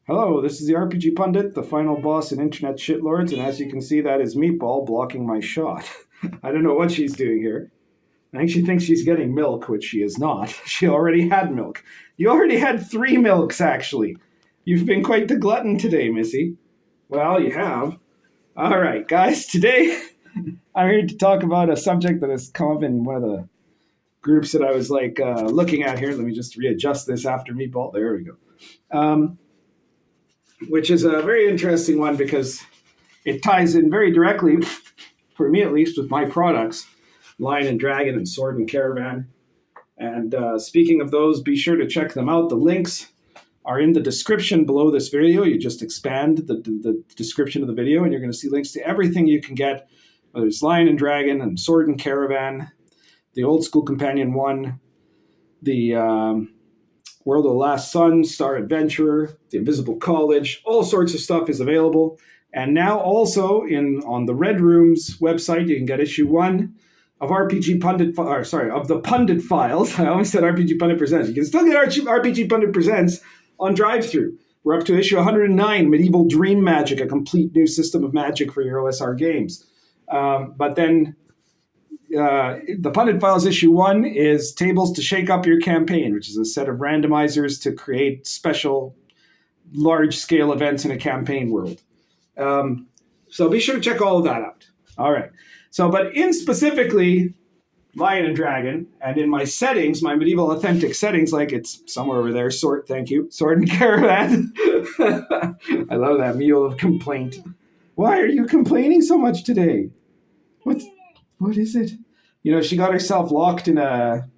Hello, this is the RPG Pundit, the final boss in Internet Shitlords, and as you can see, that is Meatball blocking my shot. I don't know what she's doing here. I think she thinks she's getting milk, which she is not. She already had milk. You already had 3 milks, actually. You've been quite the glutton today, Missy. Well, you have. All right, guys, today I'm here to talk about a subject that has come up in one of the groups that I was looking at here. Let me just readjust this after Meatball. There we go. Which is a very interesting one because it ties in very directly, for me at least, with my products, Lion and Dragon and Sword and Caravan. And speaking of those, be sure to check them out. The links are in the description below this video. You just expand the description of the video and you're going to see links to everything you can get, whether it's Lion and Dragon and Sword and Caravan, the Old School Companion 1, the World of the Last Sun, Star Adventurer, The Invisible College, all sorts of stuff is available. And now also on the Red Room's website, you can get issue 1 of of the Pundit Files. I always said RPG Pundit Presents. You can still get RPG Pundit Presents on drive-thru. We're up to issue 109, Medieval Dream Magic, a complete new system of magic for your OSR games. But then the Pundit Files issue 1 is Tables to Shake Up Your Campaign, which is a set of randomizers to create special large-scale events in a campaign world. So be sure to check all of that out. All right. So, but in specifically Lion and Dragon, and in my settings, my medieval authentic settings, like it's somewhere over there, Sword and Caravan. I love that mule of complaint. Why are you complaining so much today? What is it? You know, she got herself locked in a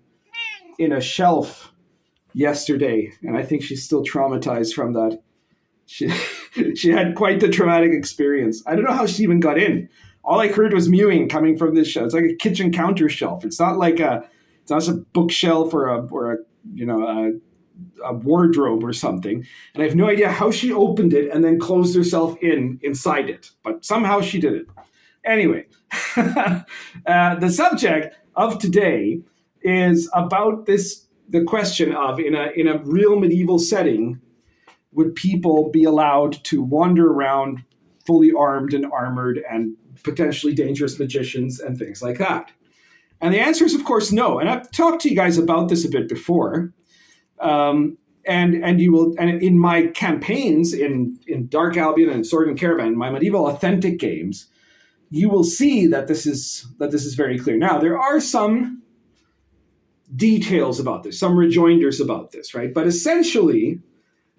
shelf yesterday, and I think she's still traumatized from that. She had quite the traumatic experience. I don't know how she even got in. All I heard was mewing coming from this shelf. It's like a kitchen counter shelf. It's not like a bookshelf or a wardrobe or something. And I have no idea how she opened it and then closed herself inside it. But somehow she did it. Anyway, the subject of today is about the question of in a real medieval setting, would people be allowed to wander around fully armed and armored and potentially dangerous magicians and things like that? And the answer is, of course, no. And I've talked to you guys about this a bit before. And in my campaigns in Dark Albion and Sword and Caravan, my medieval authentic games, you will see that this is very clear. Now, there are some details about this, some rejoinders about this, right? But essentially,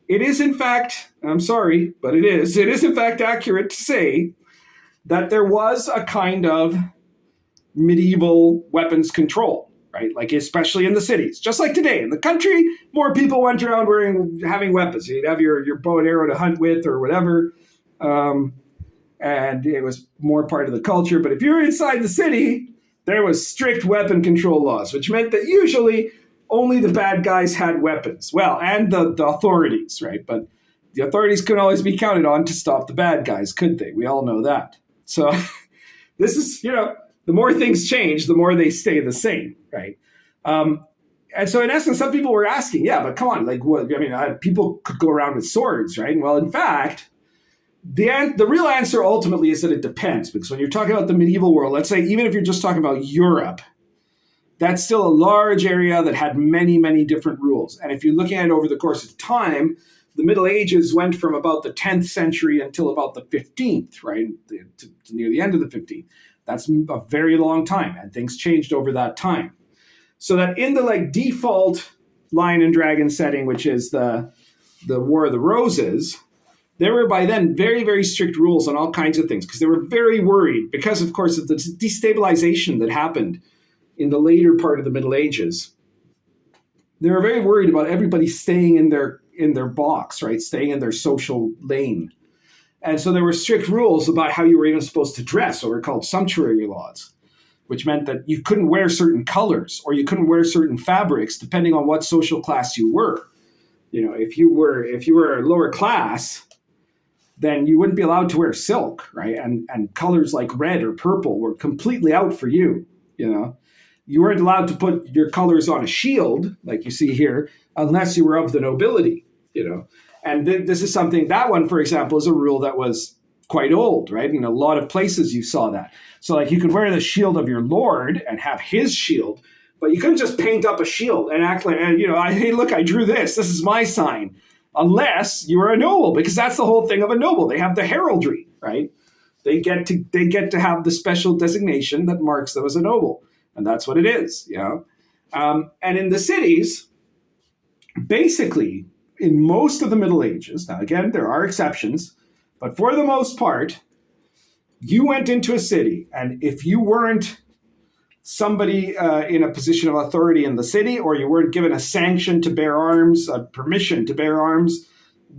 it is in fact, I'm sorry, but it is in fact accurate to say that there was a kind of medieval weapons control, right? Like especially in the cities, just like today. In the country, more people went around having weapons. You'd have your bow and arrow to hunt with or whatever. And it was more part of the culture. But if you were inside the city, there was strict weapon control laws, which meant that usually only the bad guys had weapons. Well, and the authorities, right? But the authorities couldn't always be counted on to stop the bad guys, could they? We all know that. So this is, the more things change, the more they stay the same, right? And so in essence, some people were asking, yeah, but come on, like what? I mean, people could go around with swords, right? Well, in fact, the real answer ultimately is that it depends, because when you're talking about the medieval world, let's say even if you're just talking about Europe, that's still a large area that had many, many different rules. And if you're looking at it over the course of time, the Middle Ages went from about the 10th century until about the 15th, right? To near the end of the 15th. That's a very long time, and things changed over that time. So that in the default Lion and Dragon setting, which is the War of the Roses, there were by then very, very strict rules on all kinds of things because they were very worried because, of course, of the destabilization that happened in the later part of the Middle Ages. They were very worried about everybody staying in their box, right? Staying in their social lane. And so there were strict rules about how you were even supposed to dress, what were called sumptuary laws, which meant that you couldn't wear certain colors or you couldn't wear certain fabrics depending on what social class you were. If you were lower class, then you wouldn't be allowed to wear silk, right? And colors like red or purple were completely out for you, You weren't allowed to put your colors on a shield, like you see here, unless you were of the nobility, And this is something, that one, for example, is a rule that was quite old, right? In a lot of places you saw that. So like you could wear the shield of your lord and have his shield, but you couldn't just paint up a shield and act like, hey, look, I drew this. This is my sign. Unless you were a noble, because that's the whole thing of a noble. They have the heraldry, right? They get to have the special designation that marks them as a noble. And that's what it is, and in the cities, basically, in most of the Middle Ages, now again, there are exceptions, but for the most part, you went into a city, and if you weren't somebody in a position of authority in the city, or you weren't given a sanction to bear arms, a permission to bear arms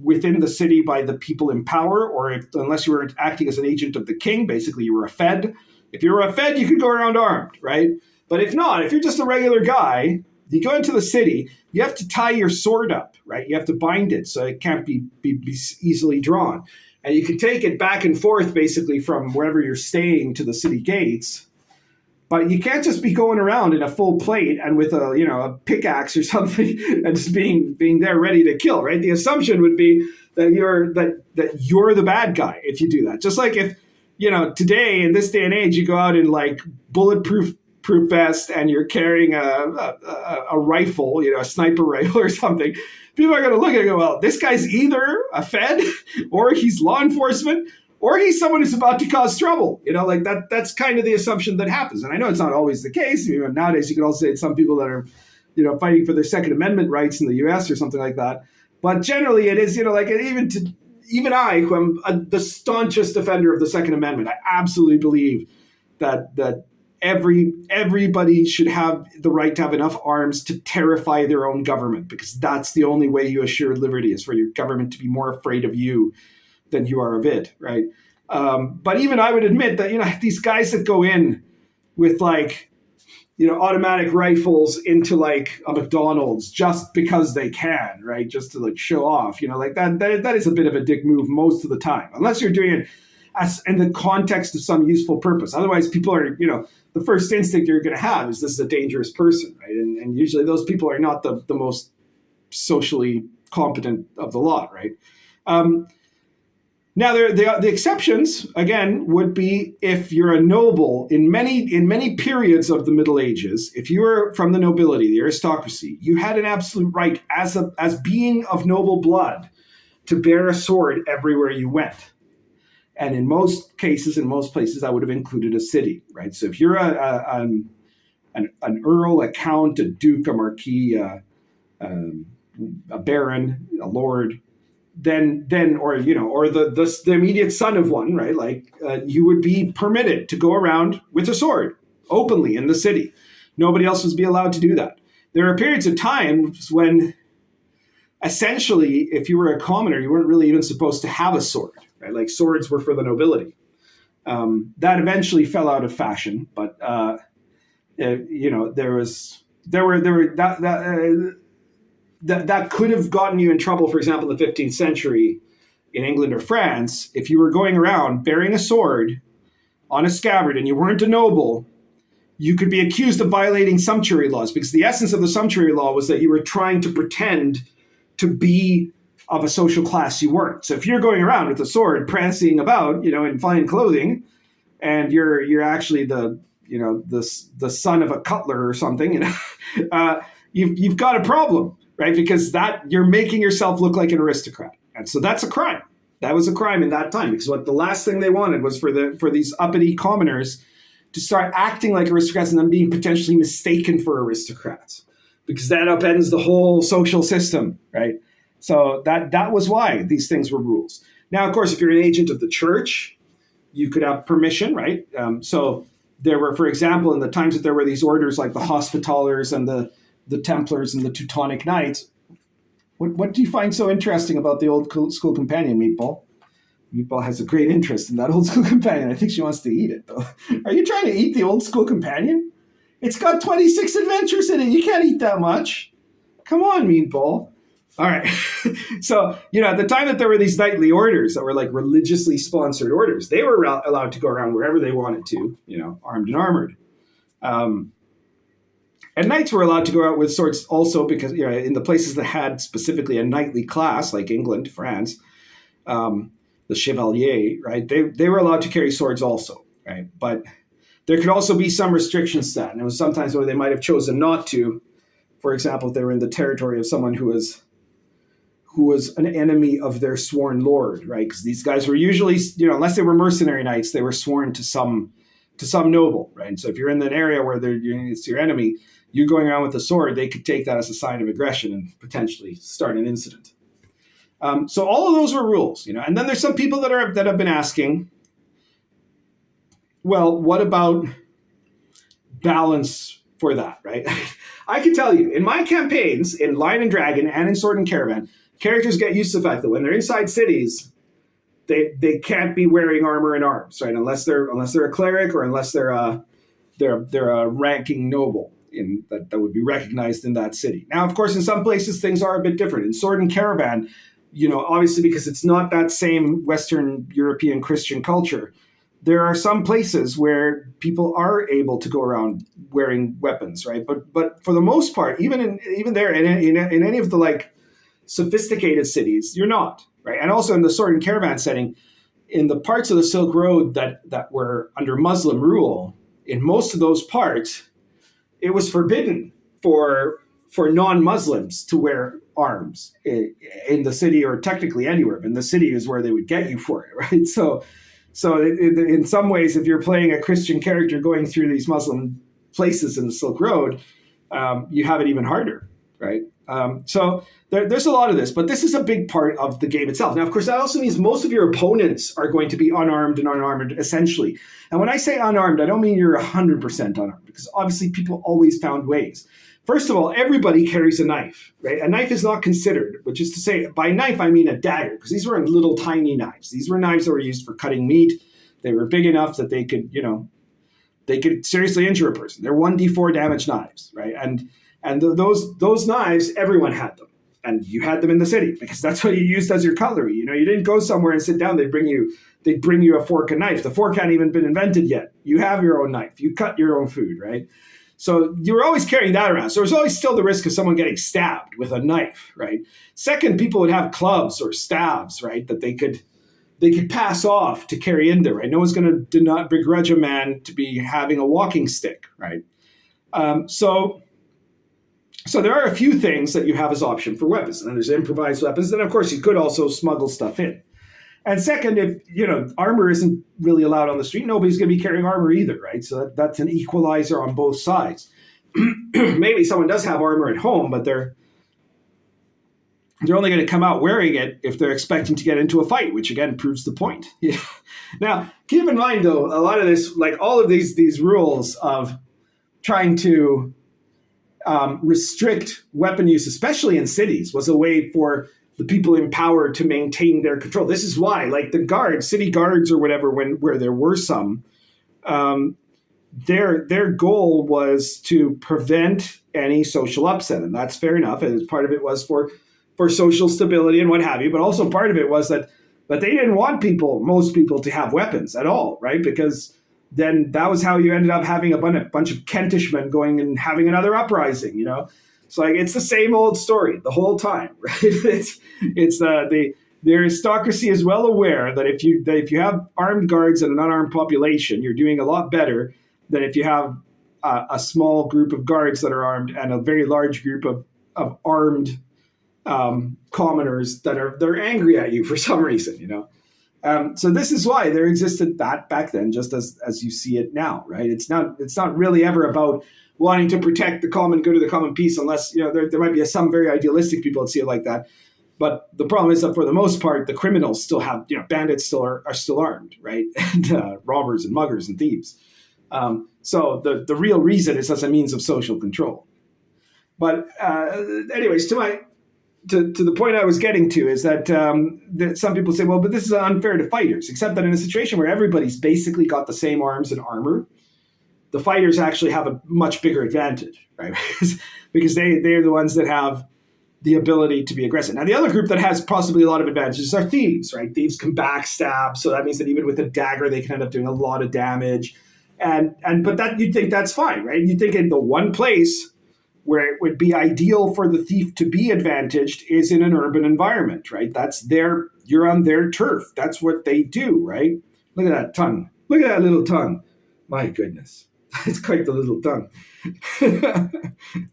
within the city by the people in power, or unless you were acting as an agent of the king, basically you were a fed. If you were a fed, you could go around armed, right? But if not, if you're just a regular guy, you go into the city, you have to tie your sword up, right? You have to bind it so it can't be easily drawn. And you can take it back and forth basically from wherever you're staying to the city gates. But you can't just be going around in a full plate and with a pickaxe or something and just being there ready to kill, right? The assumption would be that you're the bad guy if you do that. Just like if, today in this day and age, you go out in like bulletproof vest and you're carrying a rifle, a sniper rifle or something, people are going to look at it and go, well, this guy's either a fed or he's law enforcement or he's someone who's about to cause trouble. That's kind of the assumption that happens. And I know it's not always the case. Nowadays you can also say it's some people that are, fighting for their Second Amendment rights in the US or something like that. But generally it is, even I, who am the staunchest defender of the Second Amendment, I absolutely believe that everybody should have the right to have enough arms to terrify their own government, because that's the only way you assure liberty, is for your government to be more afraid of you than you are of it, right? But even I would admit that, these guys that go in with automatic rifles into like a McDonald's just because they can, right? Just to like show off, that is a bit of a dick move most of the time, unless you're doing it as in the context of some useful purpose. Otherwise, people are, the first instinct you're going to have is this is a dangerous person, right? And usually those people are not the most socially competent of the lot, right? Now, the exceptions, again, would be if you're a noble. In many periods of the Middle Ages, if you were from the nobility, the aristocracy, you had an absolute right as being of noble blood to bear a sword everywhere you went. And in most cases, in most places, that would have included a city, right? So if you're an earl, a count, a duke, a marquis, a baron, a lord, then or the immediate son of one, right? Like you would be permitted to go around with a sword openly in the city. Nobody else would be allowed to do that. There are periods of times when essentially, if you were a commoner, you weren't really even supposed to have a sword, right? Like swords were for the nobility. That eventually fell out of fashion, but that could have gotten you in trouble. For example, in the 15th century in England or France, if you were going around bearing a sword on a scabbard and you weren't a noble, you could be accused of violating sumptuary laws, because the essence of the sumptuary law was that you were trying to pretend to be of a social class you weren't. So if you're going around with a sword prancing about, in fine clothing, and you're actually the son of a cutler or something, you've got a problem, right? Because that you're making yourself look like an aristocrat. And so that's a crime. That was a crime in that time, because what the last thing they wanted was for these uppity commoners to start acting like aristocrats and then being potentially mistaken for aristocrats, because that upends the whole social system, right? So that was why these things were rules. Now, of course, if you're an agent of the church, you could have permission, right? So there were, for example, in the times that there were these orders like the Hospitallers and the Templars and the Teutonic Knights. What do you find so interesting about the Old School Companion, Meatball? Meatball has a great interest in that Old School Companion. I think she wants to eat it, though. Are you trying to eat the Old School Companion? It's got 26 adventures in it. You can't eat that much. Come on, Meatball. All right. So, at the time that there were these knightly orders that were like religiously sponsored orders, they were allowed to go around wherever they wanted to, armed and armored. And knights were allowed to go out with swords also because in the places that had specifically a knightly class, like England, France, the chevalier, right? They were allowed to carry swords also, right? But there could also be some restrictions to that. And it was sometimes where they might have chosen not to. For example, if they were in the territory of someone who was an enemy of their sworn lord, right? Because these guys were usually, unless they were mercenary knights, they were sworn to some noble, right? And so if you're in an area where it's your enemy, you going around with a sword, they could take that as a sign of aggression and potentially start an incident. So all of those were rules, And then there's some people that have been asking, well, what about balance for that, right? I can tell you, in my campaigns, in Lion and Dragon and in Sword and Caravan, characters get used to the fact that when they're inside cities, they can't be wearing armor and arms, right? Unless they're a cleric or unless they're a ranking noble that would be recognized in that city. Now, of course, in some places things are a bit different. In Sword and Caravan, obviously because it's not that same Western European Christian culture, there are some places where people are able to go around wearing weapons, right? But for the most part, even there in any of the sophisticated cities, you're not, right? And also in the Sword and Caravan setting, in the parts of the Silk Road that were under Muslim rule, in most of those parts, it was forbidden for non-Muslims to wear arms in the city, or technically anywhere. But in the city is where they would get you for it, right? So in some ways, if you're playing a Christian character going through these Muslim places in the Silk Road, you have it even harder, right? So there's a lot of this, but this is a big part of the game itself. Now, of course, that also means most of your opponents are going to be unarmed and unarmored, essentially. And when I say unarmed, I don't mean you're 100% unarmed, because obviously people always found ways. First of all, everybody carries a knife, right? A knife is not considered, which is to say, by knife, I mean a dagger, because these weren't little tiny knives. These were knives that were used for cutting meat. They were big enough that they could seriously injure a person. They're 1d4 damage knives, right? And those knives, everyone had them. And you had them in the city because that's what you used as your cutlery. You didn't go somewhere and sit down. They'd bring you a fork and knife. The fork hadn't even been invented yet. You have your own knife. You cut your own food, right? So you were always carrying that around. So there's always still the risk of someone getting stabbed with a knife, right? Second, people would have clubs or staves, right, that they could pass off to carry in there, right? No one's going to not begrudge a man to be having a walking stick, right? So there are a few things that you have as option for weapons. And there's improvised weapons. Then, of course, you could also smuggle stuff in. And second, if, armor isn't really allowed on the street, nobody's going to be carrying armor either, right? So that's an equalizer on both sides. Maybe someone does have armor at home, but they're only going to come out wearing it if they're expecting to get into a fight, which, again, proves the point. Now, keep in mind, though, a lot of this, all of these rules of trying to restrict weapon use, especially in cities, was a way for the people in power to maintain their control. This is why, the guards, city guards or whatever, where there were some, their goal was to prevent any social upset, and that's fair enough. And part of it was for social stability and what have you, but also part of it was that they didn't want most people to have weapons at all, right? Because then that was how you ended up having a bunch of Kentishmen going and having another uprising, It's it's the same old story the whole time, right? The aristocracy is well aware that if you have armed guards and an unarmed population, you're doing a lot better than if you have a small group of guards that are armed and a very large group of armed commoners that are angry at you for some reason, So this is why there existed that back then, just as you see it now, right? It's not really ever about wanting to protect the common good or the common peace, unless there might be some very idealistic people that see it like that. But the problem is that for the most part, the criminals still have, bandits still are still armed, right? And robbers and muggers and thieves. So the real reason is as a means of social control. But anyways, to the point I was getting to is that some people say, well, but this is unfair to fighters, except that in a situation where everybody's basically got the same arms and armor, the fighters actually have a much bigger advantage, right? Because they're the ones that have the ability to be aggressive. Now, the other group that has possibly a lot of advantages are thieves, right? Thieves can backstab, so that means that even with a dagger, they can end up doing a lot of damage. But that you'd think that's fine, right? You'd think in the one place where it would be ideal for the thief to be advantaged is in an urban environment, right? You're on their turf. That's what they do, right? Look at that tongue. Look at that little tongue. My goodness. It's quite the little tongue.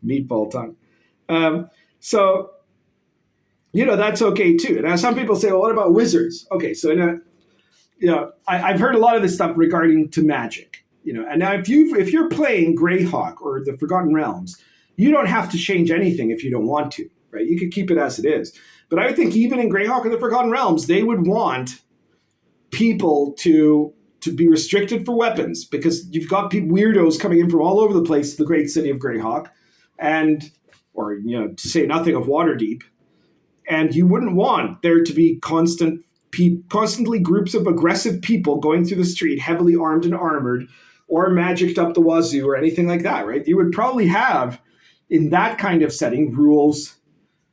Meatball tongue. So, that's okay too. Now, some people say, well, what about wizards? Okay, so I've heard a lot of this stuff regarding to magic. And now if you're playing Greyhawk or the Forgotten Realms, you don't have to change anything if you don't want to, right? You could keep it as it is. But I think even in Greyhawk or the Forgotten Realms, they would want people to be restricted for weapons, because you've got weirdos coming in from all over the place to the great city of Greyhawk, or to say nothing of Waterdeep, and you wouldn't want there to be constantly groups of aggressive people going through the street, heavily armed and armored, or magicked up the wazoo or anything like that, right? You would probably have, in that kind of setting, rules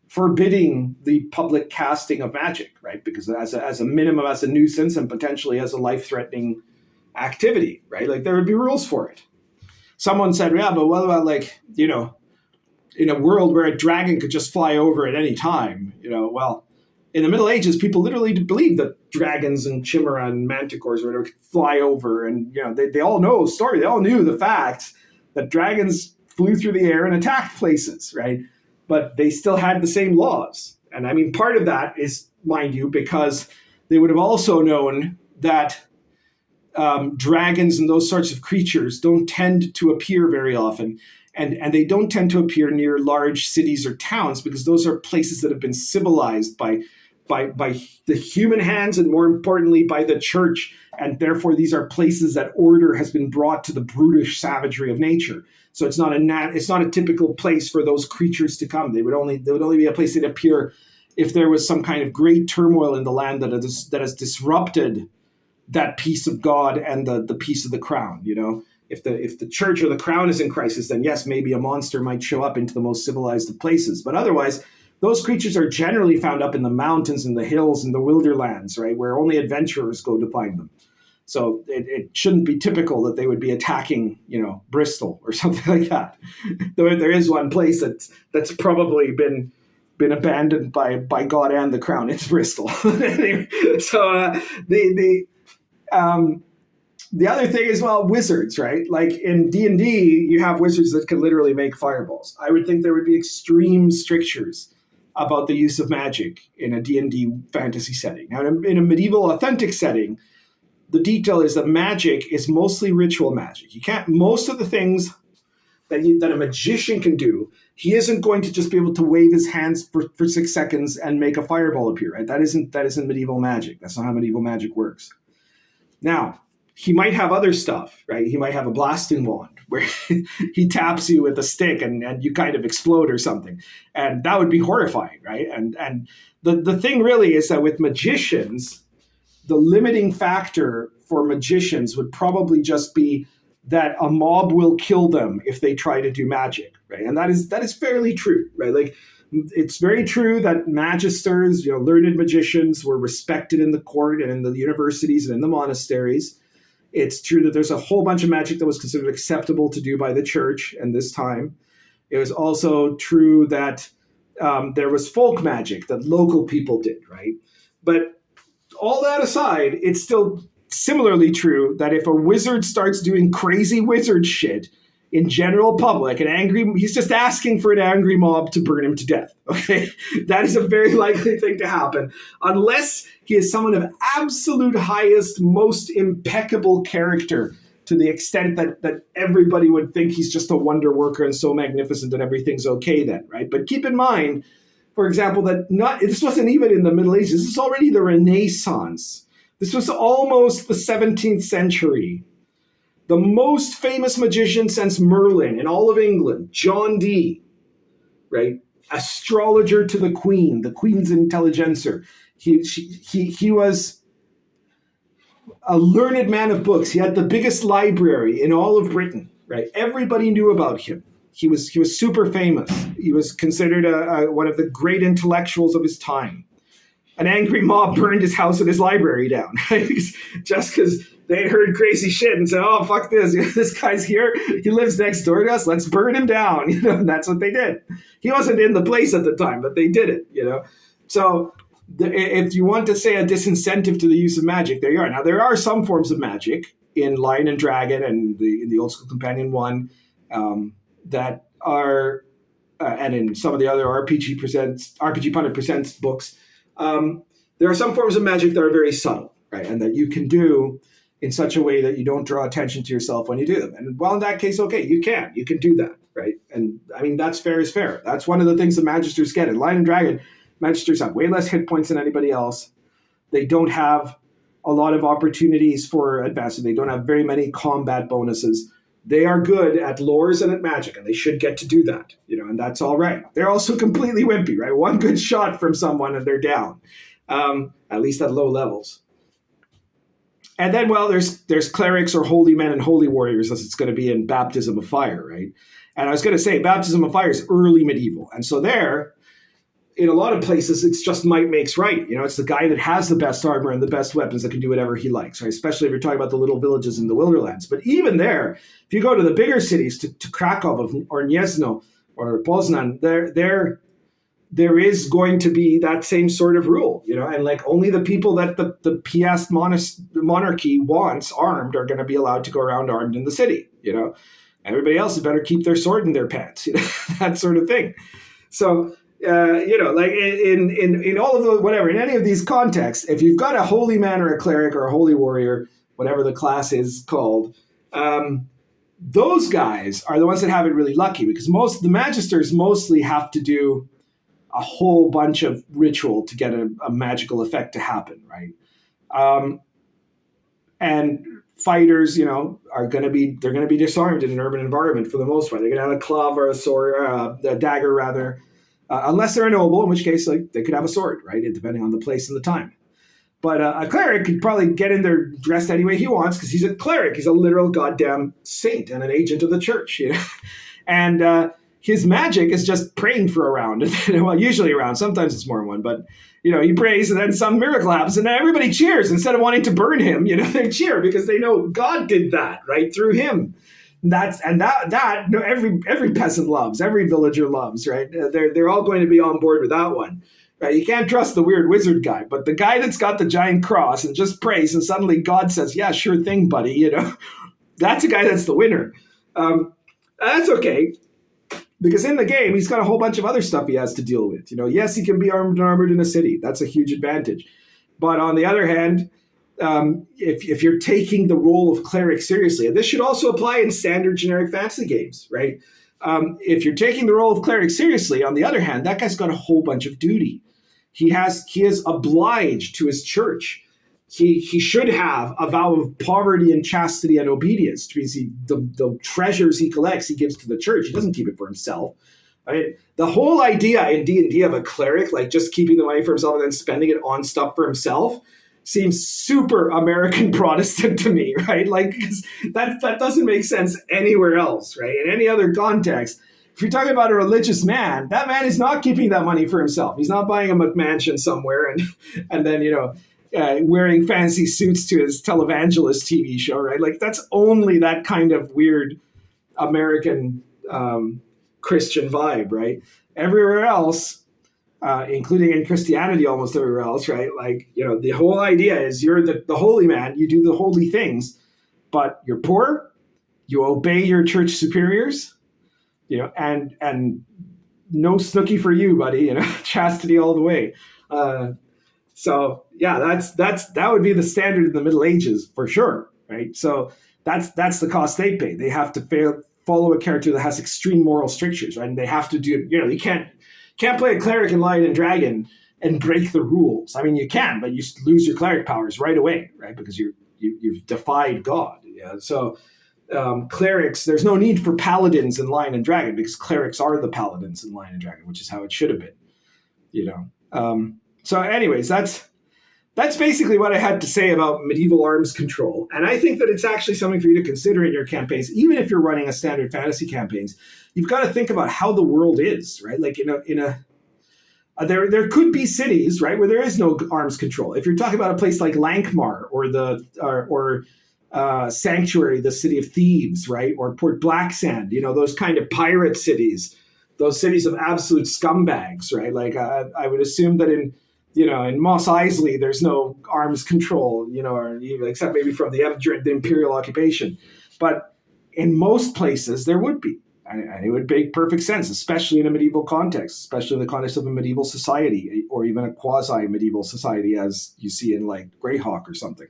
forbidding the public casting of magic, right? Because as a minimum, as a nuisance and potentially as a life-threatening activity, right? Like there would be rules for it. Someone said, yeah, but what about in a world where a dragon could just fly over at any time? Well, in the Middle Ages, people literally believed that dragons and chimera and manticores or whatever could fly over, and they all know the story. They all knew the facts that dragons flew through the air and attacked places, right? But they still had the same laws. And I mean, part of that is, mind you, because they would have also known that dragons and those sorts of creatures don't tend to appear very often. And they don't tend to appear near large cities or towns, because those are places that have been civilized by the human hands, and more importantly, by the church. And therefore, these are places that order has been brought to the brutish savagery of nature. So it's not a typical place for those creatures to come. They would only be a place that appear if there was some kind of great turmoil in the land that has disrupted that peace of God and the peace of the crown. If the church or the crown is in crisis, then yes, maybe a monster might show up into the most civilized of places. But otherwise, those creatures are generally found up in the mountains and the hills and the Wilderlands, right, where only adventurers go to find them. So it shouldn't be typical that they would be attacking, Bristol or something like that. There is one place that's probably been abandoned by God and the crown. It's Bristol. Anyway, so the other thing is, well, wizards, right? Like in D&D, you have wizards that can literally make fireballs. I would think there would be extreme strictures about the use of magic in a D&D fantasy setting. Now, in a medieval authentic setting, the detail is that magic is mostly ritual magic. Most of the things that a magician can do, he isn't going to just be able to wave his hands for 6 seconds and make a fireball appear, right? That isn't medieval magic. That's not how medieval magic works. Now, he might have other stuff, right? He might have a blasting wand where he taps you with a stick and you kind of explode or something. And that would be horrifying, right? And the thing really is that with magicians, the limiting factor for magicians would probably just be that a mob will kill them if they try to do magic, right? And that is fairly true, right? Like, it's very true that magisters, learned magicians, were respected in the court and in the universities and in the monasteries. It's true that there's a whole bunch of magic that was considered acceptable to do by the church in this time. It was also true that there was folk magic that local people did, right? But all that aside, it's still similarly true that if a wizard starts doing crazy wizard shit in general public, he's just asking for an angry mob to burn him to death. Okay, that is a very likely thing to happen, unless he is someone of absolute highest, most impeccable character, to the extent that everybody would think he's just a wonder worker and so magnificent that everything's okay then, right? But keep in mind, for example, this wasn't even in the Middle Ages. This is already the Renaissance. This was almost the 17th century. The most famous magician since Merlin in all of England, John Dee, right? Astrologer to the Queen's intelligencer. He was a learned man of books. He had the biggest library in all of Britain, right? Everybody knew about him. He was super famous. He was considered one of the great intellectuals of his time. an angry mob burned his house and his library down, right? Just because they heard crazy shit and said, "Oh, fuck this! This guy's here. He lives next door to us. Let's burn him down." And that's what they did. He wasn't in the place at the time, but they did it. So if you want to say a disincentive to the use of magic, there you are. Now there are some forms of magic in Lion and Dragon and in the Old School Companion 1 that are, and in some of the other RPG Pundit Presents books, there are some forms of magic that are very subtle, right, and that you can do in such a way that you don't draw attention to yourself when you do them. And well, in that case, okay, you can do that, right? And I mean, that's fair is fair. That's one of the things the Magisters get. In Lion and Dragon, Magisters have way less hit points than anybody else. They don't have a lot of opportunities for advancement. They don't have very many combat bonuses. They are good at lores and at magic, and they should get to do that, and that's all right. They're also completely wimpy, right? One good shot from someone and they're down, at least at low levels. And then, well, there's clerics or holy men and holy warriors, as it's going to be in Baptism of Fire, right? And I was going to say, Baptism of Fire is early medieval. And so there, in a lot of places, it's just might makes right. It's the guy that has the best armor and the best weapons that can do whatever he likes, right? Especially if you're talking about the little villages in the Wilderlands. But even there, if you go to the bigger cities, to Krakow or Gniezno or Poznan, there is going to be that same sort of rule, and like only the people that the Piast monarchy wants armed are going to be allowed to go around armed in the city, Everybody else had better keep their sword in their pants, that sort of thing. So, like in all of the, whatever, in any of these contexts, if you've got a holy man or a cleric or a holy warrior, whatever the class is called, those guys are the ones that have it really lucky, because the Magisters mostly have to do a whole bunch of ritual to get a magical effect to happen, right? And fighters, are going to be disarmed in an urban environment for the most part. They're going to have a club or a sword, a dagger rather, unless they're a noble, in which case they could have a sword, right? Depending on the place and the time. But a cleric could probably get in there dressed any way he wants, because he's a cleric. He's a literal goddamn saint and an agent of the church, And his magic is just praying for a round. Well, usually a round. Sometimes it's more than one. But, he prays and then some miracle happens. And then everybody cheers. Instead of wanting to burn him, they cheer because they know God did that, right, through him. Every peasant loves, every villager loves, right? They're all going to be on board with that one. Right? You can't trust the weird wizard guy, but the guy that's got the giant cross and just prays and suddenly God says, "Yeah, sure thing, buddy," that's a guy that's the winner. That's okay, because in the game, he's got a whole bunch of other stuff he has to deal with. Yes, he can be armored in a city. That's a huge advantage. But on the other hand, if you're taking the role of cleric seriously, and this should also apply in standard generic fantasy games, right? If you're taking the role of cleric seriously, on the other hand, that guy's got a whole bunch of duty. He is obliged to his church. He should have a vow of poverty and chastity and obedience, because the treasures he collects, he gives to the church. He doesn't keep it for himself. I mean, the whole idea in D&D of a cleric, like just keeping the money for himself and then spending it on stuff for himself, seems super American Protestant to me, right? Like, that doesn't make sense anywhere else, right? In any other context, if you're talking about a religious man, that man is not keeping that money for himself. He's not buying a McMansion somewhere and then, wearing fancy suits to his televangelist TV show, right? Like, that's only that kind of weird American Christian vibe, right? Everywhere else, including in Christianity, almost everywhere else, right? Like, the whole idea is you're the holy man, you do the holy things, but you're poor, you obey your church superiors, and no snooky for you, buddy, chastity all the way. So yeah, that would be the standard in the Middle Ages for sure, right? So that's the cost they pay. They have to follow a character that has extreme moral strictures, right? And they have to do, you can't play a cleric in Lion and Dragon and break the rules. I mean, you can, but you lose your cleric powers right away, right? Because you've defied God. Yeah. So clerics, there's no need for paladins in Lion and Dragon, because clerics are the paladins in Lion and Dragon, which is how it should have been. So anyways, that's basically what I had to say about medieval arms control. And I think that it's actually something for you to consider in your campaigns. Even if you're running a standard fantasy campaigns, you've got to think about how the world is, right? Like in a There could be cities, right, where there is no arms control. If you're talking about a place like Lankmar or Sanctuary, the city of thieves, right, or Port Blacksand, those kind of pirate cities, those cities of absolute scumbags, right? Like I would assume that in Mos Eisley, there's no arms control, or even, except maybe from the imperial occupation. But in most places, there would be. And it would make perfect sense, especially in a medieval context, especially in the context of a medieval society, or even a quasi-medieval society, as you see in like Greyhawk or something.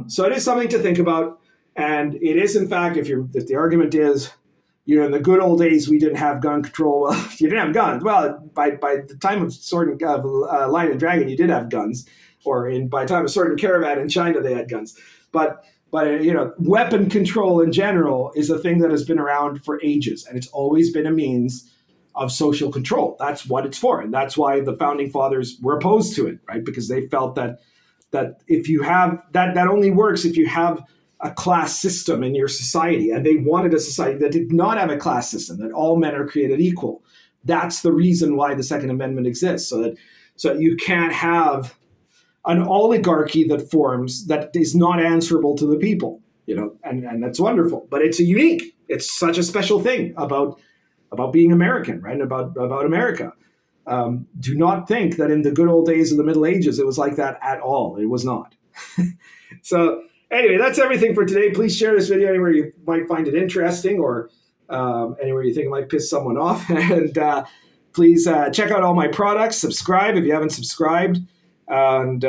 So it is something to think about. And it is, in fact, if the argument is, in the good old days, we didn't have gun control. Well, you didn't have guns. Well, by the time of Sword and Lion and Dragon, you did have guns. Or by the time of Sword and Caravan in China, they had guns. But weapon control in general is a thing that has been around for ages, and it's always been a means of social control. That's what it's for, and that's why the founding fathers were opposed to it, right? Because they felt that if you have that only works if you have a class system in your society, and they wanted a society that did not have a class system, that all men are created equal. That's the reason why the Second Amendment exists, so that you can't have an oligarchy that forms that is not answerable to the people, and that's wonderful. But it's such a special thing about being American, right? About America. Do not think that in the good old days of the Middle Ages, it was like that at all. It was not. So anyway, that's everything for today. Please share this video anywhere you might find it interesting, or anywhere you think it might piss someone off. And please check out all my products. Subscribe if you haven't subscribed. And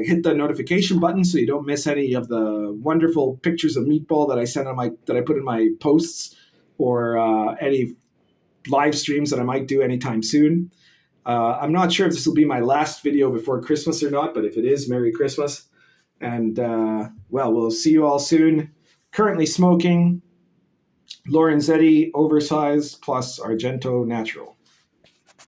hit the notification button so you don't miss any of the wonderful pictures of Meatball that I put in my posts, or any live streams that I might do anytime soon. I'm not sure if this will be my last video before Christmas or not, but if it is, Merry Christmas. And we'll see you all soon. Currently smoking Lorenzetti Oversized plus Argento Natural.